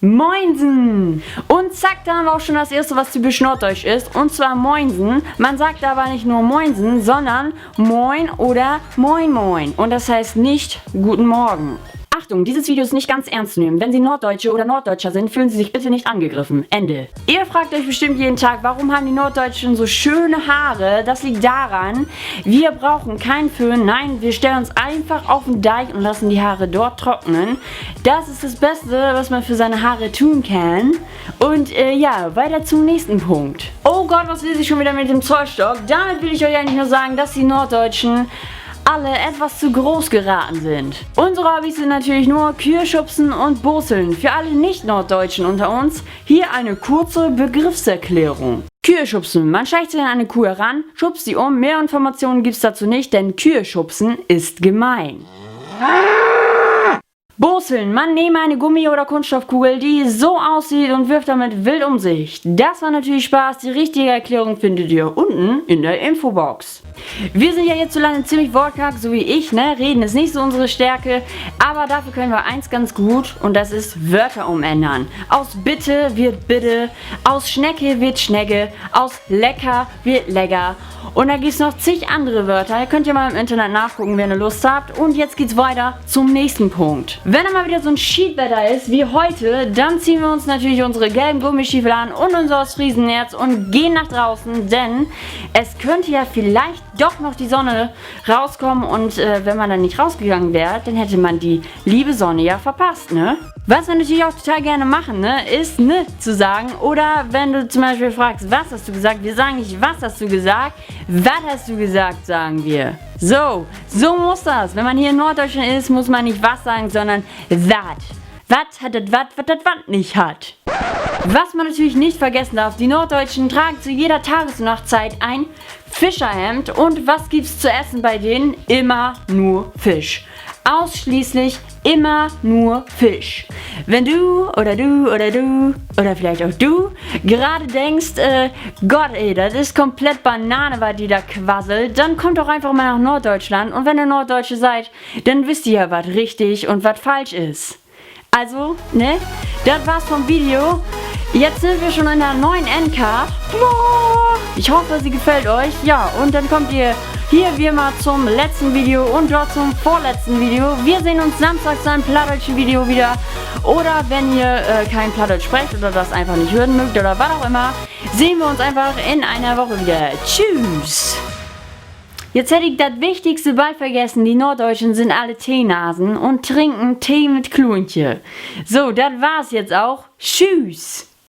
Moinsen! Und zack, da haben wir auch schon das erste, was typisch norddeutsch ist. Und zwar Moinsen. Man sagt aber nicht nur Moinsen, sondern Moin oder Moin Moin. Und das heißt nicht Guten Morgen. Achtung, dieses Video ist nicht ganz ernst zu nehmen. Wenn Sie Norddeutsche oder Norddeutscher sind, fühlen Sie sich bitte nicht angegriffen. Ende. Ihr fragt euch bestimmt jeden Tag, warum haben die Norddeutschen so schöne Haare? Das liegt daran, wir brauchen keinen Föhn. Nein, wir stellen uns einfach auf den Deich und lassen die Haare dort trocknen. Das ist das Beste, was man für seine Haare tun kann. Und ja, weiter zum nächsten Punkt. Oh Gott, was will sie schon wieder mit dem Zollstock? Damit will ich euch eigentlich nur sagen, dass die Norddeutschen alle etwas zu groß geraten sind. Unsere Hobbys sind natürlich nur Kühe schubsen und Boseln. Für alle Nicht-Norddeutschen unter uns hier eine kurze Begriffserklärung. Kühe schubsen. Man schleicht sich an eine Kuh heran, schubst sie um. Mehr Informationen gibt's dazu nicht, denn Kühe schubsen ist gemein. Boseln. Man nehme eine Gummi- oder Kunststoffkugel, die so aussieht und wirft damit wild um sich. Das war natürlich Spaß. Die richtige Erklärung findet ihr unten in der Infobox. Wir sind ja hierzulande ziemlich wortkarg, so wie ich, ne? Reden ist nicht so unsere Stärke, aber dafür können wir eins ganz gut und das ist Wörter umändern. Aus Bitte wird Bitte, aus Schnecke wird Schnecke, aus Lecker wird Lecker. Und da gibt es noch zig andere Wörter. Ihr könnt ja mal im Internet nachgucken, wenn ihr Lust habt. Und jetzt geht's weiter zum nächsten Punkt. Wenn dann mal wieder so ein Schiedwetter ist wie heute, dann ziehen wir uns natürlich unsere gelben Gummistiefel an und unser Ostfriesenerz und gehen nach draußen, denn es könnte ja vielleicht doch noch die Sonne rauskommen und wenn man dann nicht rausgegangen wäre, dann hätte man die liebe Sonne ja verpasst, ne? Was wir natürlich auch total gerne machen, ne, ist ne zu sagen. Oder wenn du zum Beispiel fragst, was hast du gesagt? Wir sagen nicht, was hast du gesagt? Was hast du gesagt, sagen wir. So muss das. Wenn man hier in Norddeutschland ist, muss man nicht was sagen, sondern that. Was hat das was nicht hat. Was man natürlich nicht vergessen darf, die Norddeutschen tragen zu jeder Tages- und Nachtzeit ein Fischerhemd. Und was gibt's zu essen bei denen? Immer nur Fisch. Ausschließlich immer nur Fisch. Wenn du oder vielleicht auch du gerade denkst, Gott ey, das ist komplett Banane, weil die da quasselt, dann kommt doch einfach mal nach Norddeutschland und wenn ihr Norddeutsche seid, dann wisst ihr ja, was richtig und was falsch ist. Also, ne, das war's vom Video. Jetzt sind wir schon in der neuen Endcard. Ich hoffe, sie gefällt euch. Ja, und dann kommt ihr hier wie immer zum letzten Video und dort zum vorletzten Video. Wir sehen uns samstags zu einem plattdeutschen Video wieder. Oder wenn ihr kein Plattdeutsch sprecht oder das einfach nicht hören mögt oder was auch immer, sehen wir uns einfach in einer Woche wieder. Tschüss! Jetzt hätte ich das Wichtigste bald vergessen. Die Norddeutschen sind alle Teenasen und trinken Tee mit Klunche. So, das war's jetzt auch. Tschüss!